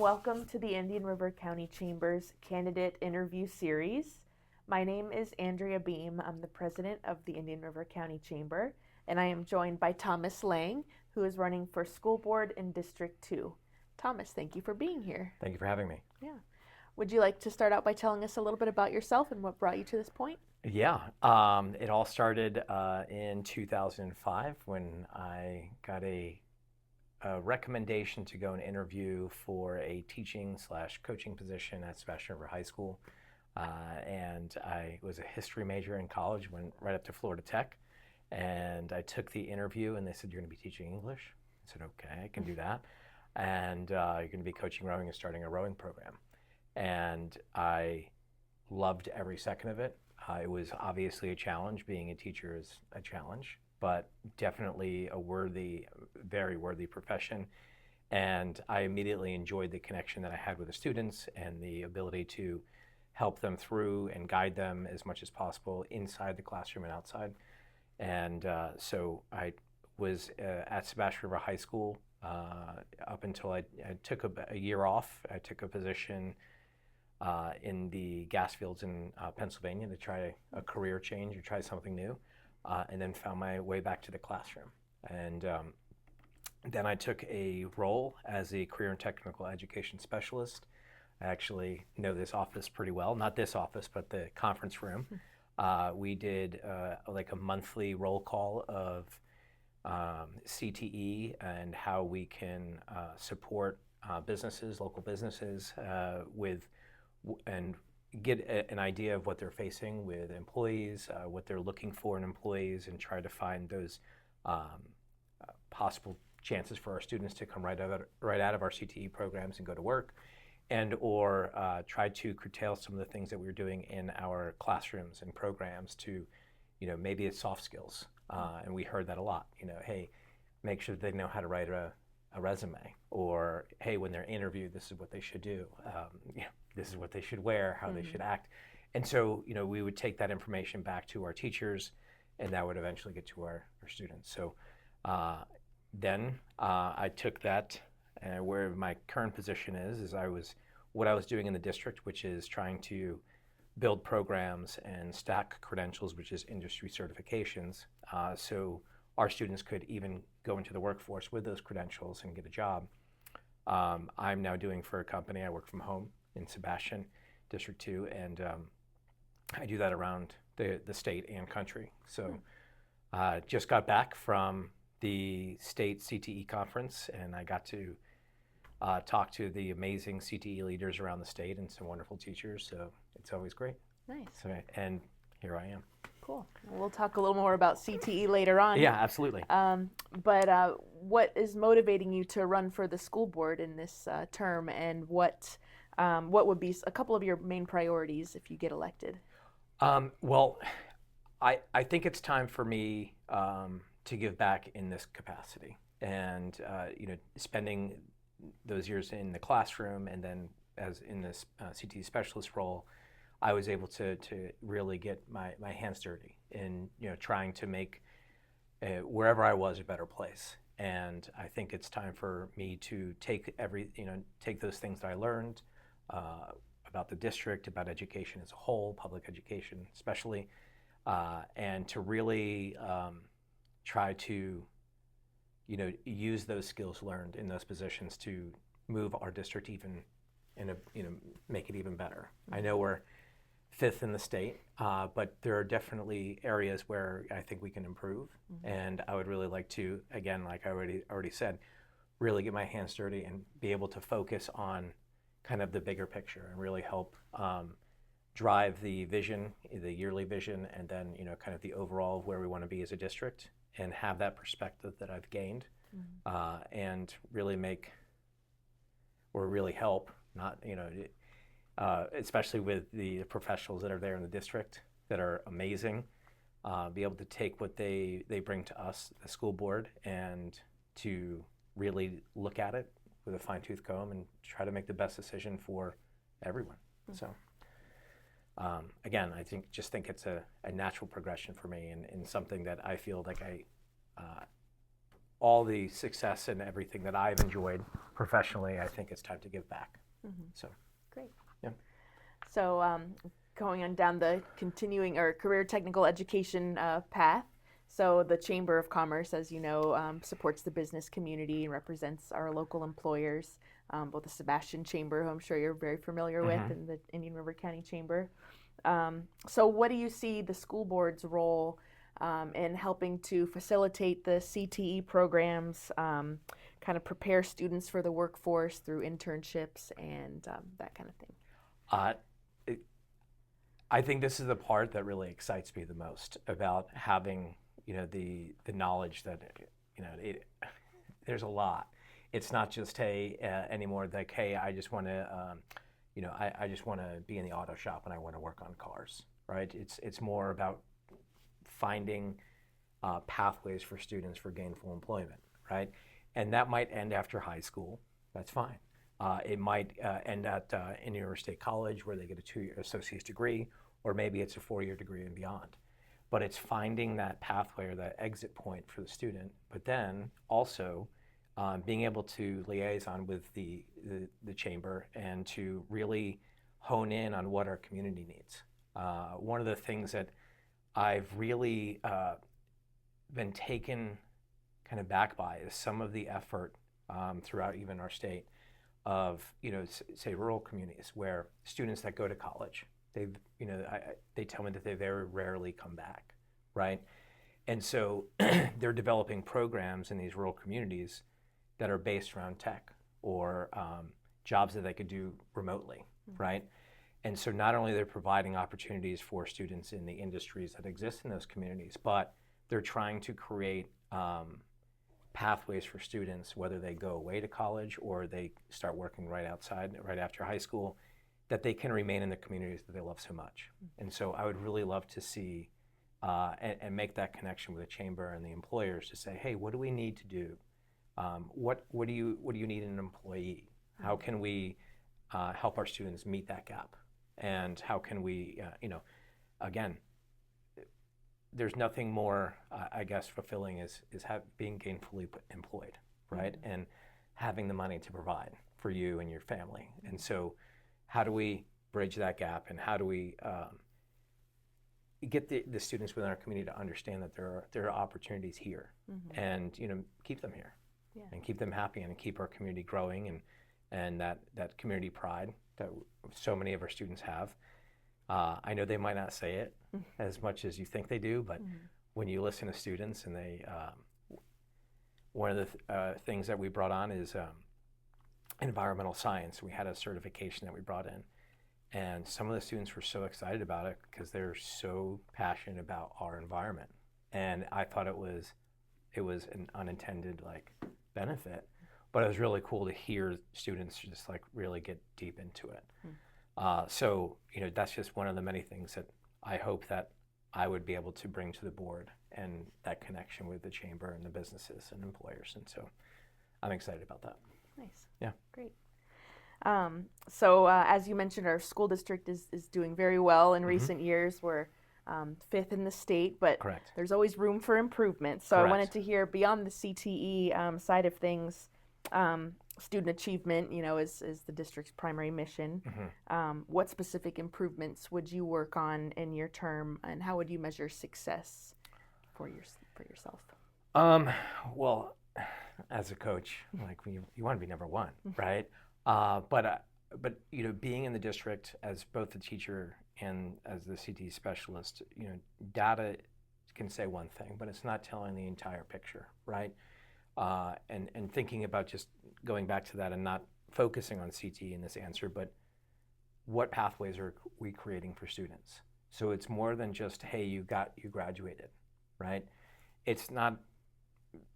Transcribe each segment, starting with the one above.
welcome to the Indian River County Chamber's Candidate Interview Series. My name is Andrea Beam. I'm the president of the Indian River County Chamber, and I am joined by Thomas Lange, who is running for school board in District 2. Thomas, thank you for being here. Thank you for having me. Yeah. Would you like to start out by telling us a little bit about yourself and what brought you to this point? Yeah, it all started in 2005 when I got a recommendation to go and interview for a teaching/coaching position at Sebastian River High School. And I was a history major in college, went right up to Florida Tech, and I took the interview and they said, "You're going to be teaching English." I said, "Okay, I can do that." And you're going to be coaching rowing and starting a rowing program. And I loved every second of it. It was obviously a challenge. Being a teacher is a challenge, but definitely a very worthy profession. And I immediately enjoyed the connection that I had with the students and the ability to help them through and guide them as much as possible inside the classroom and outside. And so I was at Sebastian River High School up until I took a year off. I took a position in the gas fields in Pennsylvania to try a career change or try something new, and then found my way back to the classroom. And then I took a role as a career and technical education specialist. I actually know this office pretty well, not this office, but the conference room. We did like a monthly roll call of CTE and how we can support businesses, local businesses, and get an idea of what they're facing with employees, what they're looking for in employees, and try to find those possible chances for our students to come right out of our CTE programs and go to work, and or try to curtail some of the things that we were doing in our classrooms and programs to, maybe it's soft skills. And we heard that a lot, hey, make sure they know how to write a resume, or hey, when they're interviewed, this is what they should do. This is what they should wear, how they should act. And so, we would take that information back to our teachers, and that would eventually get to our students. So then I took that, and where my current position is what I was doing in the district, which is trying to build programs and stack credentials, which is industry certifications, so our students could even go into the workforce with those credentials and get a job. I'm now doing for a company. I work from home in Sebastian, District 2, and I do that around the state and country. So just got back from the state CTE conference, and I got to talk to the amazing CTE leaders around the state and some wonderful teachers, so it's always great. Nice. So, and here I am. Cool. We'll talk a little more about CTE later on. Yeah, absolutely. But what is motivating you to run for the school board in this term, and what would be a couple of your main priorities if you get elected? Well, I think it's time for me to give back in this capacity, and spending those years in the classroom and then as in this CTE specialist role, I was able to really get my hands dirty in trying to make wherever I was a better place. And I think it's time for me to take those things that I learned about the district, about education as a whole, public education especially, and to really try to use those skills learned in those positions to move our district even make it even better. I know we're 5th in the state, but there are definitely areas where I think we can improve. And I would really like to, again, like I already said, really get my hands dirty and be able to focus on kind of the bigger picture and really help drive the vision, the yearly vision, and then kind of the overall of where we want to be as a district, and have that perspective that I've gained, and really make or really help, not especially with the professionals that are there in the district that are amazing, be able to take what they bring to us, the school board, and to really look at it with a fine-tooth comb and try to make the best decision for everyone. So again, I think it's a natural progression for me, and something that I feel like I all the success and everything that I've enjoyed professionally, I think it's time to give back. So Great. yeah. So going on down the continuing or career technical education path. So the Chamber of Commerce, as you know, supports the business community and represents our local employers, both the Sebastian Chamber, who I'm sure you're very familiar with, and the Indian River County Chamber. So what do you see the school board's role in helping to facilitate the CTE programs, kind of prepare students for the workforce through internships and that kind of thing? I think this is the part that really excites me the most about having, the knowledge that, there's a lot. It's not just, hey, anymore like, hey, I just want to, I just want to be in the auto shop and I want to work on cars, right? It's more about finding pathways for students for gainful employment, right? And that might end after high school. That's fine. It might end at Indian River State College where they get a 2-year associate's degree, or maybe it's a 4-year degree and beyond. But it's finding that pathway or that exit point for the student, but then also being able to liaison with the chamber and to really hone in on what our community needs. One of the things that I've really been taken kind of back by is some of the effort throughout even our state of, say rural communities where students that go to college, they tell me that they very rarely come back, right? And so they're developing programs in these rural communities that are based around tech or jobs that they could do remotely, right? And so not only they're providing opportunities for students in the industries that exist in those communities, but they're trying to create pathways for students, whether they go away to college or they start working right after high school, that they can remain in the communities that they love so much. And so I would really love to see and make that connection with the chamber and the employers to say, hey, what do we need to do? What do you need in an employee? How can we help our students meet that gap? And how can we, again, there's nothing more, I guess, fulfilling is being gainfully employed, right? And having the money to provide for you and your family. And so how do we bridge that gap, and how do we get the students within our community to understand that there are opportunities here, and keep them here, and keep them happy, and keep our community growing, and that community pride that so many of our students have. I know they might not say it as much as you think they do, but when you listen to students, and they, one of the things that we brought on is environmental science. We had a certification that we brought in, and some of the students were so excited about it because they're so passionate about our environment. And I thought it was an unintended benefit, but it was really cool to hear students just really get deep into it. So that's just one of the many things that I hope that I would be able to bring to the board, and that connection with the chamber and the businesses and employers. And so I'm excited about that. Nice. Yeah. Great. So as you mentioned, our school district is doing very well in recent years. We're 5th in the state, but Correct. There's always room for improvement. So Correct. I wanted to hear, beyond the CTE side of things, student achievement, is the district's primary mission. What specific improvements would you work on in your term, and how would you measure success for yourself? Well, as a coach, you want to be number one, right? But being in the district as both a teacher and as the CTE specialist, data can say one thing, but it's not telling the entire picture, right? And thinking about just going back to that and not focusing on CTE in this answer, but what pathways are we creating for students? So it's more than just, hey, you graduated, right? It's not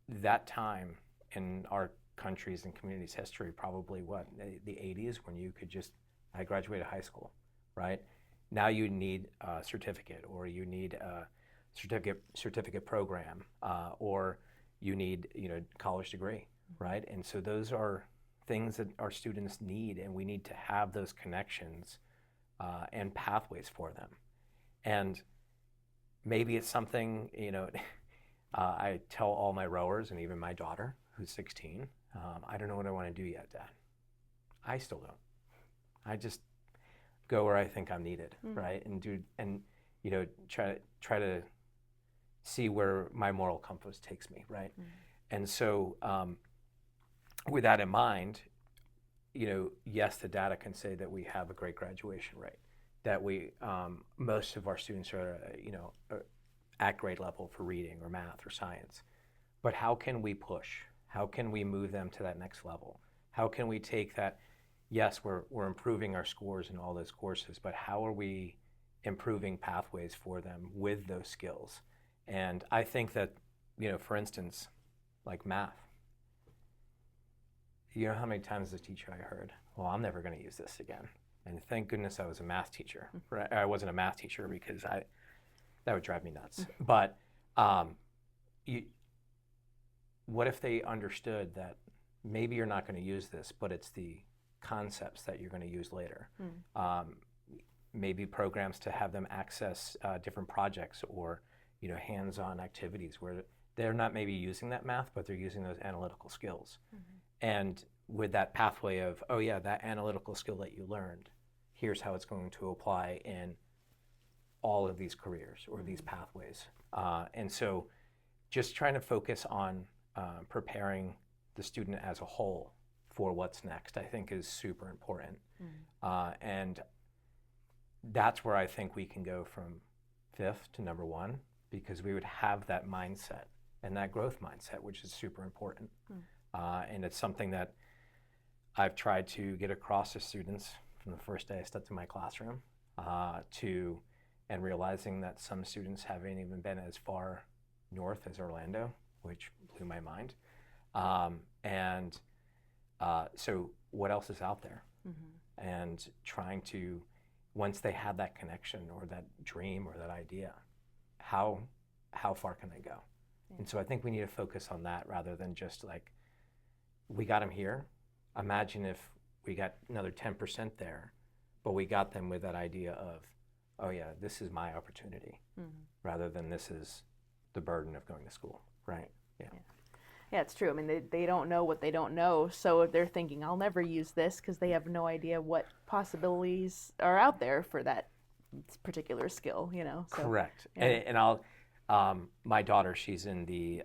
that time in our country's and community's history, probably the 80s, when you could I graduated high school, right? Now you need a certificate, or you need a certificate program, or you need college degree, right? And so those are things that our students need, and we need to have those connections and pathways for them. And maybe it's something I tell all my rowers and even my daughter, who's 16, I don't know what I want to do yet, Dad. I still don't. I just go where I think I'm needed, right? And try to see where my moral compass takes me, right? And so with that in mind, yes, the data can say that we have a great graduation rate, that we most of our students are at grade level for reading or math or science. But how can we push? How can we move them to that next level? How can we take that? Yes, we're improving our scores in all those courses, but how are we improving pathways for them with those skills? And I think that, for instance, like math, you know how many times as a teacher I heard, well, I'm never going to use this again. And thank goodness I was a math teacher. Right? I wasn't a math teacher because that would drive me nuts. But what if they understood that maybe you're not going to use this, but it's the concepts that you're going to use later? Maybe programs to have them access different projects or hands-on activities where they're not maybe using that math, but they're using those analytical skills. And with that pathway of, oh yeah, that analytical skill that you learned, here's how it's going to apply in all of these careers or these pathways. And so just trying to focus on preparing the student as a whole for what's next, I think is super important. And that's where I think we can go from 5th to number 1, because we would have that mindset and that growth mindset, which is super important. And it's something that I've tried to get across to students from the first day I stepped in my classroom and realizing that some students haven't even been as far north as Orlando, which blew my mind. So what else is out there? And trying to, once they have that connection or that dream or that idea, how far can they go? And so I think we need to focus on that rather than just like, we got them here. Imagine if we got another 10% there, but we got them with that idea of, oh yeah, this is my opportunity, rather than this is the burden of going to school, right? Yeah, it's true. I mean, they don't know what they don't know. So if they're thinking, I'll never use this, because they have no idea what possibilities are out there for that particular skill, So, correct. Yeah. And I'll, my daughter, she's in the,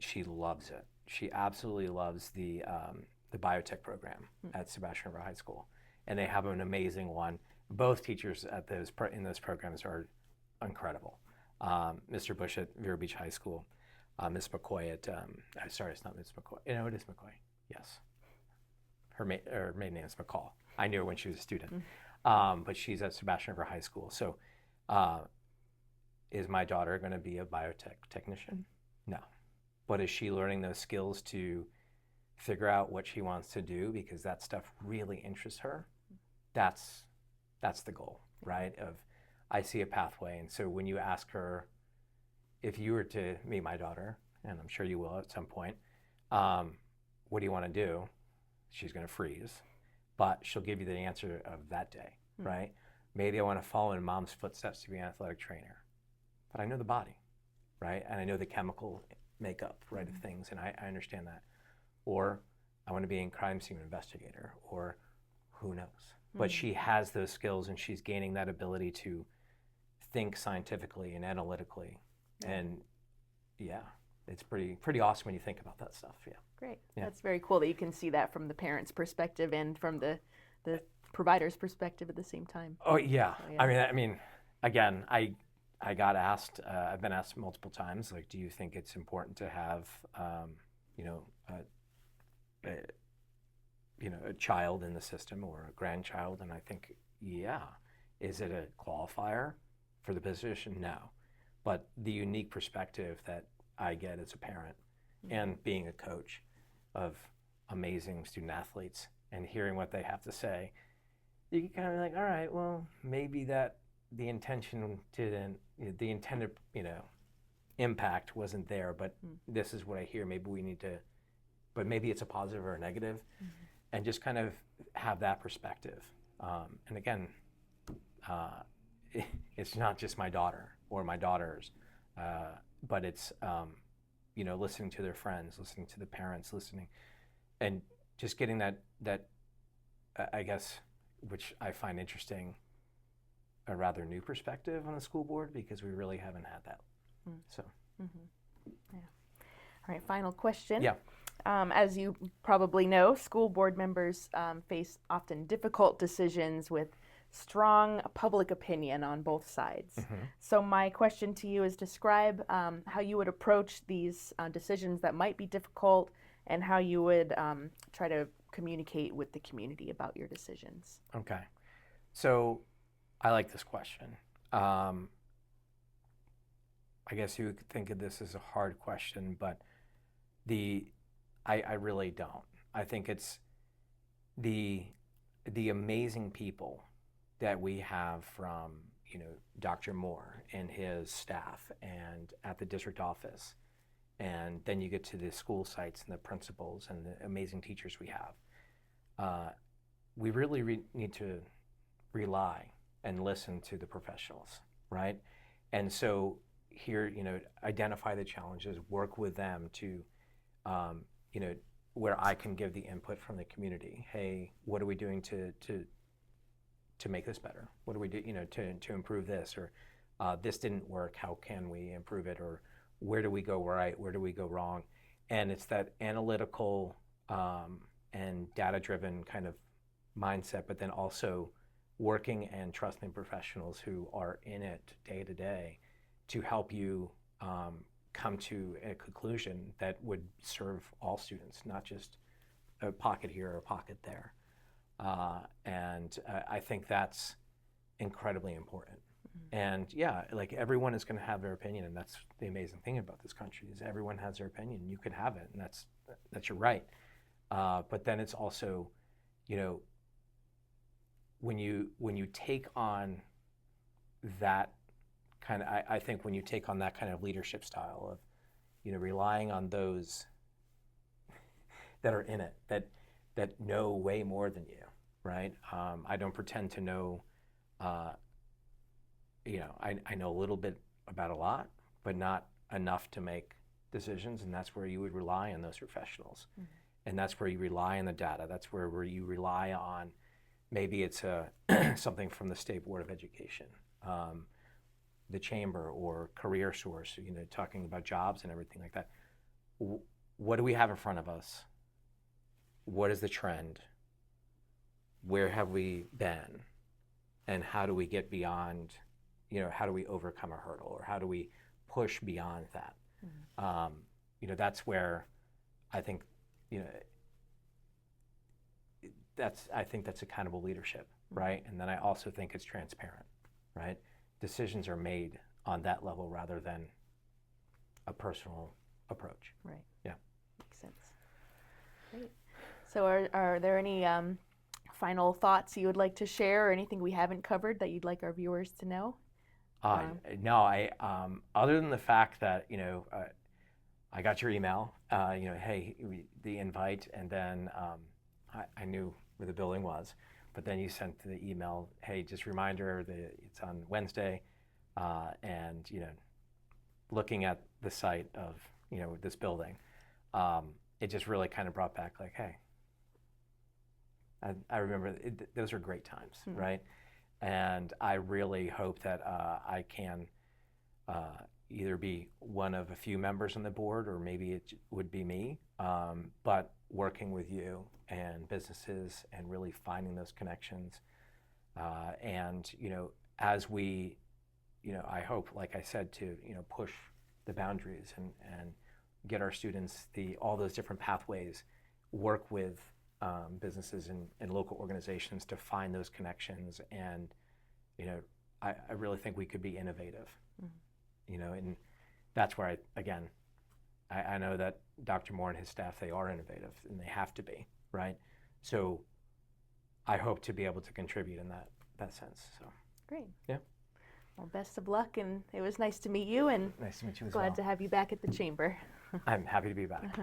she loves it. She absolutely loves the biotech program at Sebastian River High School. And they have an amazing one. Both teachers at in those programs are incredible. Mr. Bush at Vero Beach High School, Miss McCoy at, sorry, it's not Miss McCoy. No, it is McCoy, yes. Her maiden name is McCall. I knew her when she was a student. But she's at Sebastian River High School. So is my daughter going to be a biotech technician? No. But is she learning those skills to figure out what she wants to do because that stuff really interests her? That's the goal, right? Of, I see a pathway. And so when you ask her, if you were to meet my daughter, and I'm sure you will at some point, what do you want to do? She's going to freeze, but she'll give you the answer of that day, right? Maybe I want to follow in mom's footsteps to be an athletic trainer, but I know the body, right? And I know the chemical makeup, right, of things, and I understand that. Or I want to be a crime scene investigator, or who knows? But she has those skills, and she's gaining that ability to think scientifically and analytically. And yeah, it's pretty awesome when you think about that stuff. Yeah. Great. Yeah. That's very cool that you can see that from the parent's perspective and from the provider's perspective at the same time. Oh yeah. So, yeah. I mean, again, I got asked. I've been asked multiple times, like, do you think it's important to have, a child in the system or a grandchild? And I think, yeah. Is it a qualifier for the position? No. But the unique perspective that I get as a parent and being a coach of amazing student athletes and hearing what they have to say, you can kind of like, all right, well, maybe that the intention didn't, the intended, impact wasn't there, but this is what I hear. Maybe we need to, but maybe it's a positive or a negative, and just kind of have that perspective. And again, it's not just my daughter or my daughters. but it's listening to their friends, listening to the parents, listening, and just getting that I guess, which I find interesting, a rather new perspective on the school board, because we really haven't had that. So. Yeah. All right, final question. Yeah. As you probably know, school board members face often difficult decisions with strong public opinion on both sides. So my question to you is, describe how you would approach these decisions that might be difficult, and how you would try to communicate with the community about your decisions. Okay. So I like this question. I guess you would think of this as a hard question, but I really don't. I think it's the amazing people that we have from Dr. Moore and his staff, and at the district office, and then you get to the school sites and the principals and the amazing teachers we have. We really need to rely and listen to the professionals, right? And so here, identify the challenges, work with them to, where I can give the input from the community. Hey, what are we doing to make this better? What do we do, to improve this? Or this didn't work, how can we improve it? Or where do we go right? Where do we go wrong? And it's that analytical and data-driven kind of mindset, but then also working and trusting professionals who are in it day to day to help you come to a conclusion that would serve all students, not just a pocket here or a pocket there. And I think that's incredibly important. And yeah, like, everyone is going to have their opinion, and that's the amazing thing about this country, is everyone has their opinion. You can have it, and that's your right. But then it's also, when you take on that kind of, I think when you take on that kind of leadership style of, relying on those that are in it, that know way more than you, right? I don't pretend to know. I know a little bit about a lot, but not enough to make decisions, and that's where you would rely on those professionals. And that's where you rely on the data. That's where you rely on, maybe it's something from the State Board of Education, the Chamber, or Career Source, talking about jobs and everything like that. What do we have in front of us? What is the trend? Where have we been? And how do we get beyond, how do we overcome a hurdle, or how do we push beyond that? That's where I think, that's accountable leadership, right? And then I also think it's transparent, right? Decisions are made on that level rather than a personal approach. Right. Yeah. Makes sense. Great. So are there any final thoughts you would like to share, or anything we haven't covered that you'd like our viewers to know? No, other than the fact that, I got your email, hey, the invite, and then I knew where the building was, but then you sent the email, hey, just a reminder that it's on Wednesday, and, looking at the site of, this building, it just really kind of brought back, like, hey, I remember those are great times, right? And I really hope that I can either be one of a few members on the board, or maybe it would be me, but working with you and businesses and really finding those connections. And, as we, I hope, like I said, to, push the boundaries and get our students all those different pathways, work with businesses and local organizations to find those connections. And, I really think we could be innovative, and that's where I know that Dr. Moore and his staff, they are innovative, and they have to be, right? So I hope to be able to contribute in that sense. So great. Yeah. Well, best of luck, and it was nice to meet you, and nice to meet you as well. Glad to have you back at the Chamber. I'm happy to be back.